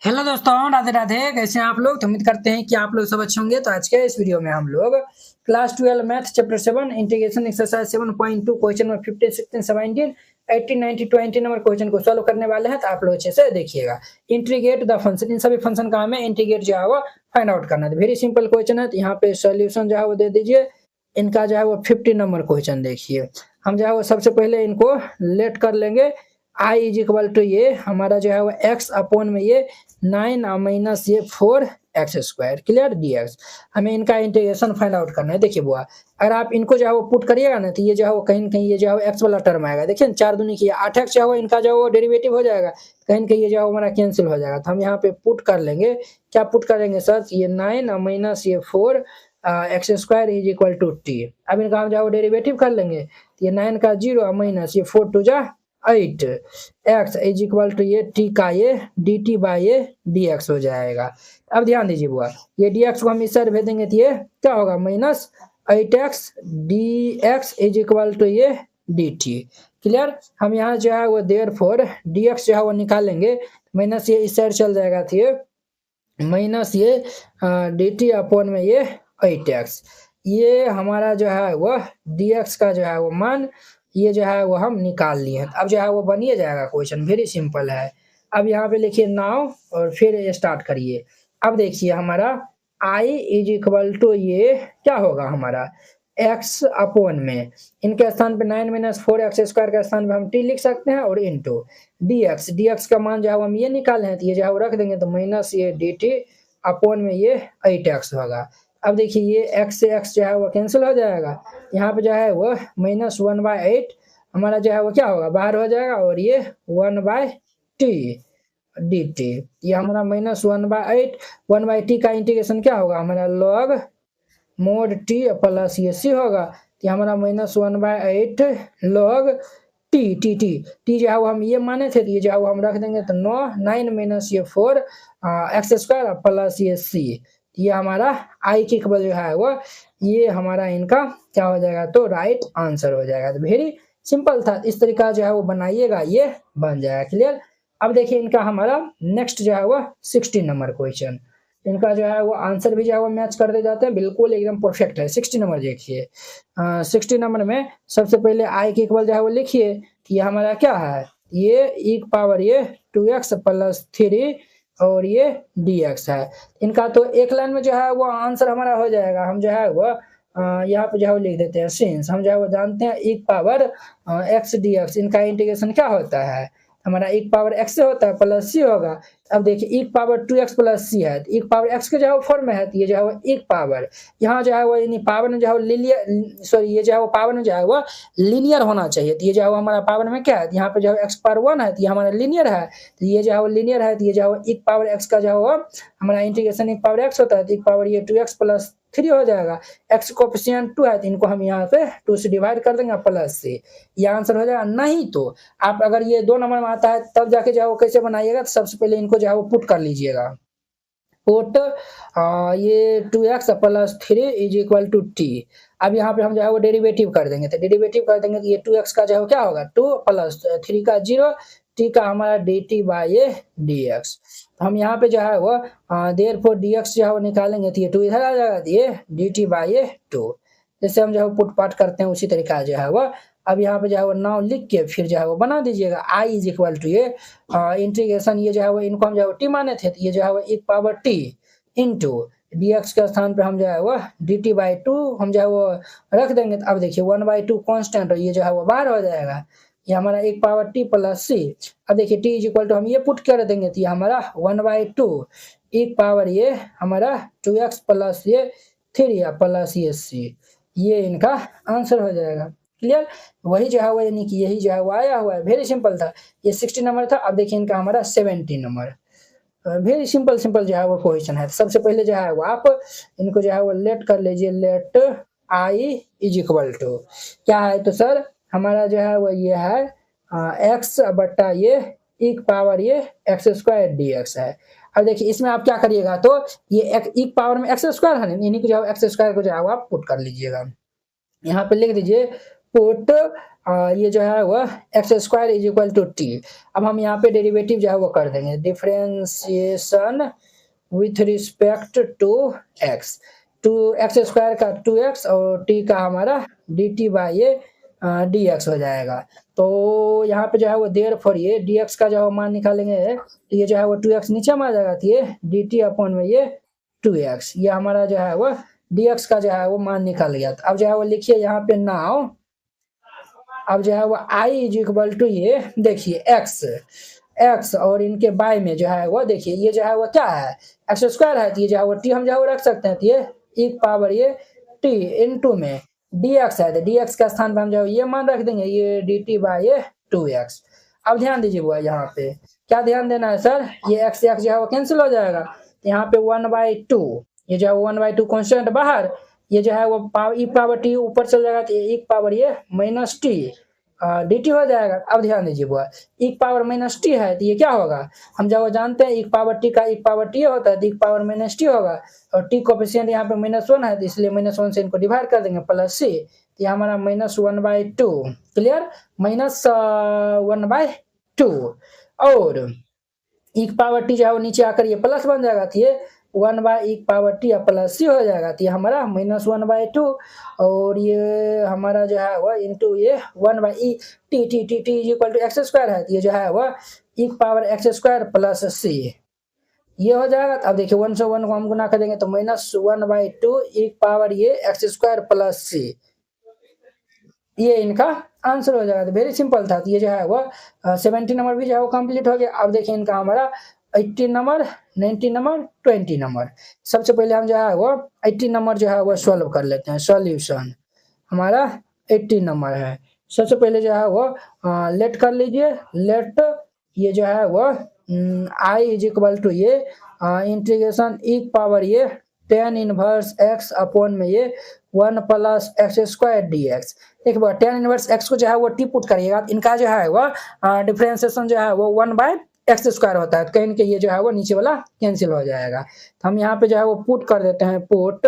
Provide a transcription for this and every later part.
Hello दोस्तों, राधे राधे। कैसे हैं आप लोग? तो उम्मीद करते हैं कि आप लोग सब अच्छे होंगे। तो आज के इस वीडियो में हम लोग class 12 math chapter 7 integration exercise 7.2 question number 15, 16, 17, 18, 19, 20 number question को सॉल्व करने वाले हैं। तो आप लोग अच्छे से देखिएगा। इंटीग्रेट द फंक्शन, इन सभी फंक्शन का हमें इंटीग्रेट जो है वो फाइंड आउट करना है। वेरी सिंपल क्वेश्चन है। तो यहाँ पे सोल्यूशन जो है वो दे दीजिए। इनका जो है वो 50 नंबर क्वेश्चन देखिए। हम जो है वो सबसे पहले इनको लेट कर लेंगे। आई इज इक्वल टू ये हमारा जो है वो एक्स अपॉन में ये 9 माइनस ये 4x²। क्लियर? dx हमें इनका इंटीग्रेशन फाइंड आउट करना है। देखिए बुआ, अगर आप इनको जो है वो पुट करिएगा ना, तो ये जो है वो कहीं न कहीं ये जो है वो एक्स वाला टर्म आएगा। देखिए 4 दूनी की 8x जो है वो इनका जो है वो डेरिवेटिव हो जाएगा। कहीं न कहीं ये जो है हमारा कैंसिल हो जाएगा। तो हम यहाँ पे पुट कर लेंगे। क्या पुट करेंगे सर? ये 9 माइनस ये 4x² is equal to t. अब इनका हम जो है वो डेरिवेटिव कर लेंगे। ये 9 का 0 माइनस ये 4 टू जा 8 x इज इक्वल टू ये t का ये dt बाय ये dx हो जाएगा। अब ध्यान दीजिए बुआ, ये dx को हम इस साइड भेज देंगे तो ये क्या होगा? Minus 8x dx is equal to ये dt। क्लियर? हम यहाँ जो है वो देयरफॉर dx जो है वो निकालेंगे। माइनस ये इस साइड चल जाएगा तो ये माइनस ये dt अपॉन में ये 8x। ये हमारा जो है वो dx का जो है वो मान ये जो है वो हम निकाल लिए हैं। अब जो है वो बनिए जाएगा क्वेश्चन। वेरी सिंपल है। अब यहाँ पे लिखिए नाउ और फिर स्टार्ट करिए। अब देखिए हमारा i इज इक्वल टू ये क्या होगा हमारा x अपॉन में इनके स्थान पे 9 माइनस 4x² के स्थान पे हम t लिख सकते हैं और इनटू dx का मान जो है हम ये निकाले हैं। तो ये जो है वो रख देंगे तो माइनस ये dt अपॉन में ये 8x होगा। अब देखिए ये x से x जो है वो कैंसिल हो जाएगा। यहाँ पे जो है वो माइनस 1/8 हमारा जो है वो क्या होगा? बाहर हो जाएगा और ये 1/t dt। ये हमारा माइनस 1/8 1/t का इंटीग्रेशन क्या होगा? हमारा log मोड t प्लस ये c होगा। तो हमारा माइनस 1/8 log t जो है वो हम ये माने थे। तो ये जो है वो हम रख देंगे तो 9 माइनस ये 4x² प्लस ये c। ये हमारा आई की इक्वल जो है वो ये हमारा इनका क्या हो जाएगा? तो राइट आंसर हो जाएगा। तो वेरी सिंपल था। इस तरीका जो है वो बनाइएगा, ये बन जाएगा। क्लियर? अब देखिए इनका हमारा नेक्स्ट जो है वो 16 नंबर क्वेश्चन। इनका जो है वो आंसर भी जो है वो मैच करते जाते हैं। बिल्कुल एकदम परफेक्ट है। 60 नंबर देखिए। 60 नंबर में सबसे पहले आई की इक्वल जो है वो लिखिए। ये हमारा क्या है? ये e की पावर ये 2x प्लस 3 और ये dx है। इनका तो एक लाइन में जो है वो आंसर हमारा हो जाएगा। हम जो है वो यहाँ पे जो है वो लिख देते हैं सिंस हम जो है वो जानते हैं e की पावर x dx इनका इंटीग्रेशन क्या होता है? हमारा e की पावर x से होता है प्लस c होगा। अब देखिए e की पावर 2x प्लस c है। e की पावर x के जो है वो फॉर्म में है। तो ये जो है वो e की पावर यहाँ जो है वो यानी पावर में जो है वो लीनियर सॉरी ये जो है वो पावर में जो है वो लीनियर होना चाहिए। तो ये जो है वो हमारा पावर में क्या है? यहाँ पे जो है x पावर 1 है। तो ये हमारा लीनियर है। तो ये जो है वो लीनियर है। तो ये जो है वो e की पावर x का जो है वो हमारा इंटीग्रेशन e की पावर x होता है। तो e की पावर ये 2x प्लस 3 हो जाएगा। x कोएफिशिएंट 2 है तो इनको हम यहाँ पे 2 से डिवाइड कर देंगे प्लस से। ये आंसर हो जाएगा। नहीं तो आप अगर ये 2 नंबर में आता है तब जाके जो है वो कैसे बनाइएगा? तो सबसे पहले इनको जो है वो पुट कर लीजिएगा। पुट ये 2x plus 3 is equal to t। अब यहाँ पे हम जो है वो डेरिवेटिव कर देंगे। तो डेरिवेटिव कर देंगे तो ये 2x का जो है क्या होगा? 2 प्लस 3 का 0 t का हमारा dt बाय ये dx। तो हम यहाँ पे जो है वो देयरफॉर dx जो है वो निकालेंगे तो ये 2 इधर आ जाएगा। तो ये dt बाय ये 2 जैसे हम जो है पुट पाट करते हैं उसी तरीका जो है वो अब यहाँ पे जो है वो नाउ लिख के फिर जो है वो बना दीजिएगा। i इज इक्वल टू ये इंटीग्रेशन ये जो है वो इनको हम जो है टी माने थे। तो ये जो है वो e power t into dx के स्थान पे हम जो है वो dt बाई 2 हम जो है वो रख देंगे। तो अब देखिए 1/2 कांस्टेंट और ये जो है वो बाहर हो जाएगा। ये हमारा e power t plus c। अब देखिए t इज इक्वल टू हम ये पुट कर देंगे तो ये हमारा 1/2 e पावर ये हमारा 2x प्लस ये 3 प्लस ये c। ये इनका आंसर हो जाएगा। क्लियर? वही जो है वो यानी कि यही जो है वो आया हुआ है। वेरी सिंपल था। ये 60 नंबर था। अब देखिए इनका हमारा 70 नंबर। वेरी सिंपल जो है वो क्वेश्चन है। सबसे पहले जो है वो आप इनको जो है वो लेट कर लीजिए। Let i is equal to क्या है? तो सर हमारा जो है वो ये है x बट्टा ये e की पावर ये x² dx है। अब देखिए इसमें आप क्या करिएगा? तो ये e की पावर में x² है यानी कि जो x² को जो है वो आप पुट कर लीजिएगा। यहाँ पे लिख दीजिए पुट ये जो है वह x square is equal to t. अब हम यहाँ पे डेरिवेटिव जो है वो कर देंगे, differentiation with respect to x, two x square का 2x और टी का हमारा डी टी बाई ये डी एक्स हो जाएगा। तो यहाँ पे जो है वो देर फॉर ये डी एक्स का जो है मान निकालेंगे तो ये जो है वो 2x नीचे में आ जाएगा, तो ये डी टी अपॉन में ये 2x, ये हमारा जो है वो डी एक्स का जो है वो मान निकल गया। तो अब जो है वो लिखिए यहाँ पे नाउ, अब जो है वो i इज इक्वल टू ये देखिए x और इनके बाय में जो है वो देखिए ये जो है वो क्या है एक्स स्क्वायर है, तो ये जो है वो टी हम जो है वो रख सकते हैं, तो ये एक पावर ये टी इनटू में dx है, तो dx का स्थान पर हम जो है ये मान रख देंगे, ये dt बाय ये 2x। अब ध्यान दीजिए वो यहाँ पे क्या ध्यान देना है सर, ये x जो है वो कैंसिल हो जाएगा, तो यहाँ पे 1/2 ये जो है 1/2 कॉन्स्टेंट बाहर, ये जो है वो ई पावर टी ऊपर चल जाएगा, तो एक पावर ये माइनस टी डी टी हो जाएगा। अब ध्यान दीजिए वो एक पावर माइनस टी है, तो ये क्या होगा, हम जब वो जानते हैं एक पावर टी का एक पावर टी होता है, तो एक पावर माइनस टी होगा, और टी कोफिशिएंट यहाँ पे -1 है, तो इसलिए -1 से इनको डिवाइड कर देंगे प्लस सी, तो ये हमारा -1/2 क्लियर, -1/2 और एक पावर टी जो है वो नीचे आकर ये प्लस बन जाएगा, तो ये 1/1 पावर टी या प्लस सी हो जाएगा, तो ये हमारा -1/2 और ये हमारा जो है वह इंटू ये 1/e t T T t equal to x square है, तो ये जो है वह एक power x square plus c ये हो जाएगा। अब देखिए 1 से 1 को हम गुना कर देंगे तो -1/2 एक पावर ये एक्स स्क्वायर प्लस सी, ये इनका आंसर हो जाएगा। तो वेरी सिंपल था, तो ये जो है वो 70 नंबर भी जो है वो कंप्लीट हो गया। अब देखिए इनका हमारा 80 नंबर, 90 नंबर, 20 नंबर। सबसे पहले हम जो है वो 80 नंबर जो है वो सॉल्व कर लेते हैं। सॉल्यूशन हमारा 80 नंबर है। सबसे पहले जो है वो लेट कर लीजिए, लेट ये जो है वो i इज इक्वल टू ये इंटीग्रेशन एक पावर ये tan इनवर्स x अपॉन में ये 1 plus x square D x. देखिए tan इनवर्स x को जो है वो टी पुट करिएगा, इनका जो है वो डिफरेंशिएशन जो है वो 1/x स्क्वायर होता है, तो कहीं के ये जो है वो नीचे वाला कैंसिल हो जाएगा। तो हम यहाँ पे जो है वो पुट कर देते हैं, पुट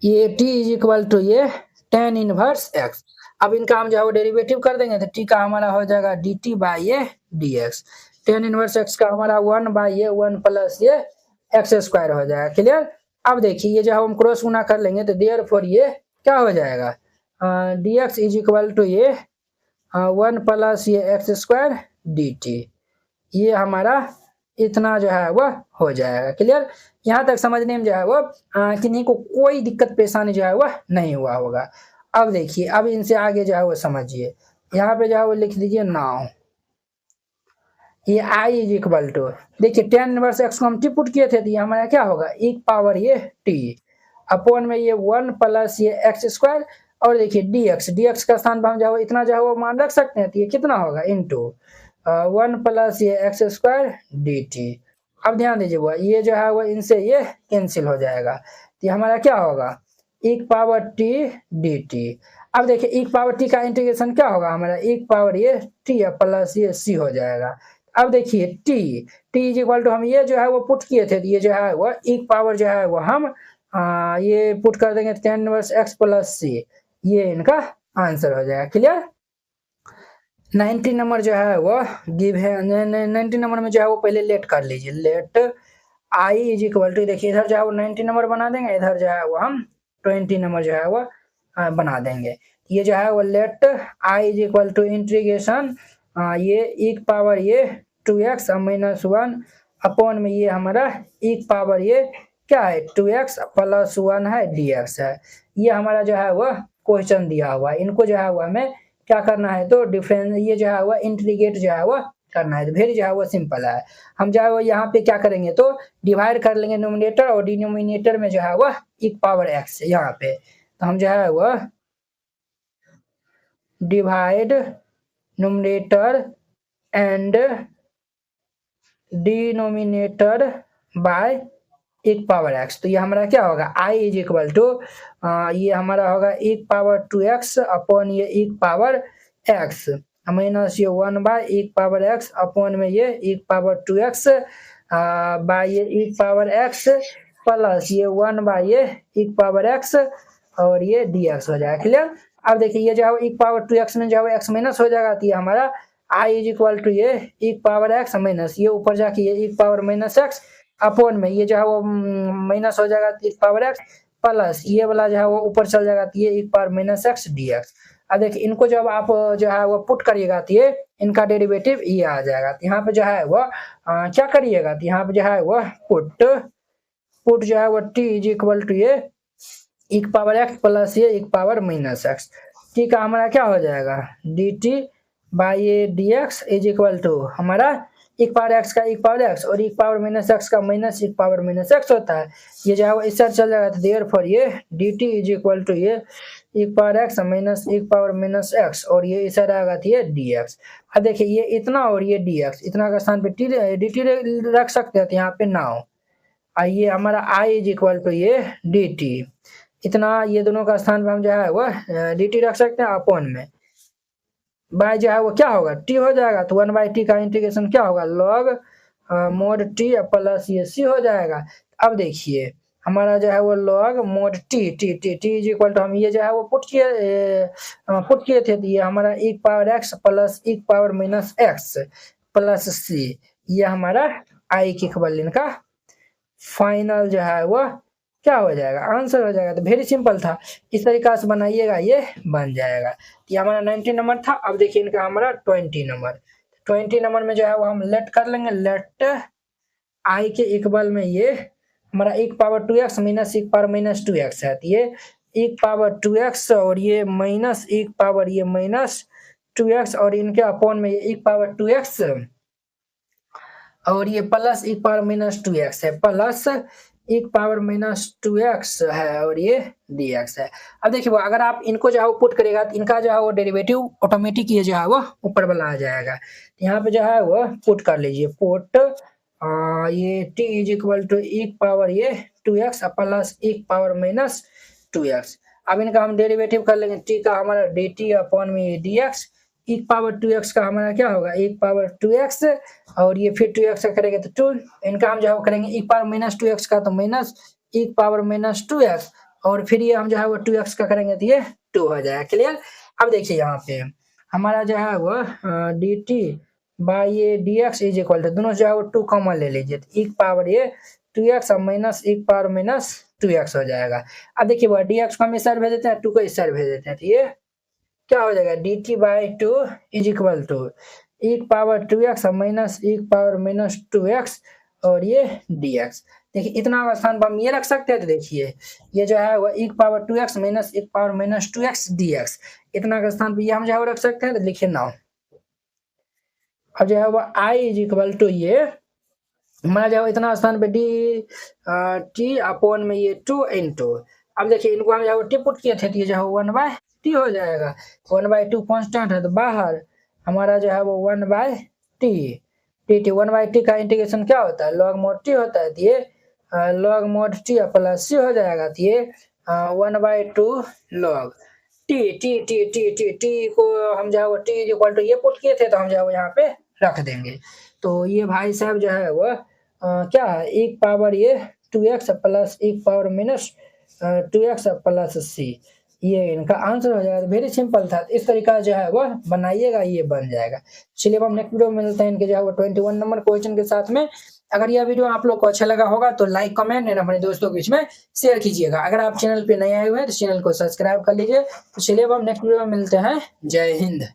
ये t इज इक्वल टू ये tan इनवर्स x। अब इनका हम जो है वो डेरिवेटिव कर देंगे, तो t का हमारा हो जाएगा dt बाई ये dx। tan इनवर्स x का हमारा 1/1 प्लस ये एक्स स्क्वायर हो जाएगा। क्लियर। अब देखिए ये जो हम क्रॉस गुना कर लेंगे तो देयरफॉर ये क्या हो जाएगा, dx इज इक्वल टू ये 1 प्लस ये एक्स स्क्वायर dt, ये हमारा इतना जो है वह हो जाएगा। क्लियर। यहाँ तक समझने में जो है वो किन्हीं को कोई दिक्कत परेशानी जो है वह नहीं हुआ होगा। अब देखिए अब इनसे आगे जो है वो समझिए, यहाँ पे जो है वो लिख दीजिए नाउ ये i इज इक्वल टू देखिए tan इनवर्स x को हम टी पुट किए थे, तो ये हमारा क्या होगा एक पावर ये t अपॉन में ये 1 प्लस ये एक्स स्क्वायर, और देखिए dx का स्थान पर हम जो इतना जो है वो मान रख सकते हैं, तो ये कितना होगा इनटू 1 प्लस ये एक्स स्क्वायर dt। अब ध्यान दीजिए वो ये जो है वो इनसे ये कैंसिल हो जाएगा, तो ये हमारा क्या होगा एक पावर t dt। अब देखिए एक पावर t का इंटीग्रेशन क्या होगा हमारा एक पावर ये t प्लस ये c हो जाएगा। अब देखिए t इज इक्वल टू हम ये जो है वो पुट किए थे, ये जो है वो एक पावर जो है वो हम ये पुट कर देंगे tan inverse x plus c, ये इनका आंसर हो जाएगा। क्लियर। 90 नंबर जो है वो गिव है, 90 नंबर में जो है वो पहले लेट कर लीजिए, let i is equal to देखिए इधर जो है वो 90 नंबर बना देंगे, इधर जो है वो हम 20 नंबर जो है वो बना देंगे। ये जो है वो let i is equal to integration ये एक पावर ये 2x माइनस 1 अपॉन में ये हमारा एक पावर ये क्या है 2x प्लस 1 है dx है। ये हमारा जो है वह क्वेश्चन दिया हुआ है, इनको जो है वह हमें क्या करना है तो डिफरेंस ये जो है वह इंटीग्रेट जो है वह करना है। तो वेरी जो है वो सिंपल है, हम जो है वो यहाँ पे क्या करेंगे तो डिवाइड कर लेंगे नोमिनेटर और डिनोमिनेटर में जो है वह एक पावर x यहाँ पे, तो हम जो है वह divide numerator and denominator by एक पावर x। तो ये हमारा क्या होगा i इज इक्वल टू ये हमारा होगा एक पावर 2x अपॉन ये एक पावर x माइनस ये 1/1 पावर x अपॉन में ये एक पावर 2x बाय ये एक पावर x प्लस ये 1/1 पावर x और ये dx हो जाएगा। क्लियर। अब देखिए ये जो है एक पावर 2x में जो है एक्स माइनस हो जाएगा, तो ये हमारा आई इज इक्वल टू ये एक पावर एक्स माइनस ये ऊपर जाके ये एक पावर माइनस एक्स अपॉन में ये जो है वो माइनस हो जाएगा तो एक पावर एक्स प्लस ये वाला जो है वो ऊपर चल जाएगा तो ये एक power minus x D x. अब देखिए इनको जब आप जो है वो पुट करिएगा तो ये इनका डेरिवेटिव ये आ जाएगा। तो यहाँ पे जो है वो क्या करिएगा, तो यहाँ पे जो है वो पुट जो है वो टी इज इक्वल टू ये एक पावर एक्स प्लस ये एक पावर माइनस एक्स। टी का हमारा क्या हो जाएगा डी टी बाई ये D X is equal to हमारा एक पावर एक्स का एक पावर एक्स और एक पावर माइनस एक्स का माइनस एक पावर माइनस एक्स होता है। ये जो है वो इस साइड चल जाएगा तो देयरफॉर ये D T is equal to ये एक पावर एक्स माइनस एक पावर माइनस एक्स और ये इस साइड आएगा तो ये डी एक्स। अब देखिए ये इतना और ये डी एक्स इतना का स्थान पे टी डी टी रख सकते हैं, तो यहाँ पे ना हो आइए हमारा आई इज इक्वल टू ये डी टी इतना ये दोनों का स्थान पे हम जो है वो डी टी रख सकते हैं अपॉन में बाय जो है वो क्या होगा टी हो जाएगा, तो 1/t का इंटीग्रेशन क्या होगा लॉग मोड टी प्लस ये सी हो जाएगा। अब देखिए हमारा जो है वो log mod T T T T is equal to हम ये जो है वो पुट किए थे, तो ये हमारा एक पावर एक्स प्लस एक power minus x plus c ये हमारा आई की खबर इनका फाइनल जो है वो क्या हो जाएगा आंसर हो जाएगा। तो वेरी सिंपल था, इस तरीका से बनाइएगा ये बन जाएगा। तो ये हमारा 19 नंबर था। अब देखिए इनका हमारा 20 नंबर 20 नंबर में जो है वो हम लेट कर लेंगे लेट आई के इक्वल में ये हमारा एक पावर 2x माइनस एक पावर माइनस 2x है, तो ये एक पावर 2x और ये माइनस एक पावर ये माइनस 2x और इनके अपॉन में ये एक पावर 2x और ये प्लस एक पावर माइनस 2x है प्लस एक पावर माइनस 2x है और ये dx है। अब देखिए वो अगर आप इनको जो है वो पुट करेगा तो इनका जो है वो डेरिवेटिव ऑटोमेटिक ये जो है वो ऊपर वाला आ जाएगा। तो यहाँ पे जो है वो पुट कर लीजिए पुट ये t इज इक्वल टू एक पावर ये 2x प्लस एक पावर माइनस 2x। अब इनका हम डेरिवेटिव कर लेंगे t का हमारा dt अपॉन में dx एक पावर 2x का हमारा क्या होगा एक पावर 2x और ये फिर 2x का करेंगे तो 2 इनका हम जो है करेंगे एक पावर माइनस 2x का तो माइनस एक पावर माइनस 2x और फिर ये हम जो है वो 2x का करेंगे तो ये 2 हो जाएगा। क्लियर। अब देखिए यहाँ पे हमारा जो है वो dt बाई ये dx इज इक्वल टू दोनों जो है वो 2 कॉमन ले लीजिए तो एक पावर ये 2x और माइनस एक पावर माइनस 2x हो जाएगा। अब देखिए वो dx को हम इस साइड भेज देते हैं 2 को इस साइड भेज देते हैं तो ये क्या हो जाएगा dt by 2 is equal to एक पावर 2x माइनस एक पावर माइनस 2x और ये dx। देखिए इतना स्थान पर हम ये रख सकते हैं, तो देखिए ये जो है वो एक पावर 2x माइनस एक पावर माइनस 2x dx इतना का स्थान पर ये हम जो है रख सकते हैं। तो लिखिए नाउ अब जो है वो i इज इक्वल टू ये हमारा जो है इतना स्थान पे टी अपॉन में ये 2 इंटू अब देखिए इनको हम जो है टी पुट किए थे तो ये जो है 1/t हो जाएगा 1/2 कांस्टेंट है तो बाहर हमारा जो है वो 1/t टी 1/t का इंटीग्रेशन क्या होता है लॉग मोड टी होता है, तो ये लॉग मोड टी प्लस सी हो जाएगा। तो ये 1/2 log T T T T T T को हम जो है वो टी इक्वल टू ये पुट किए थे तो हम जो है वो यहाँ पे रख देंगे। तो ये भाई साहब जो है वो क्या है एक पावर ये 2x प्लस एक power minus 2x plus c ये इनका आंसर हो जाएगा। वेरी सिंपल था, इस तरीका जो है वो बनाइएगा ये बन जाएगा। चलिए अब हम नेक्स्ट वीडियो में मिलते हैं इनके जो है वो 21 नंबर क्वेश्चन के साथ में। अगर यह वीडियो आप लोग को अच्छा लगा होगा तो लाइक कमेंट एंड अपने दोस्तों के बीच में शेयर कीजिएगा। अगर आप चैनल पे नए आए हुए हैं तो चैनल को सब्सक्राइब कर लीजिए। तो चलिए अब हम नेक्स्ट वीडियो में मिलते हैं। जय हिंद।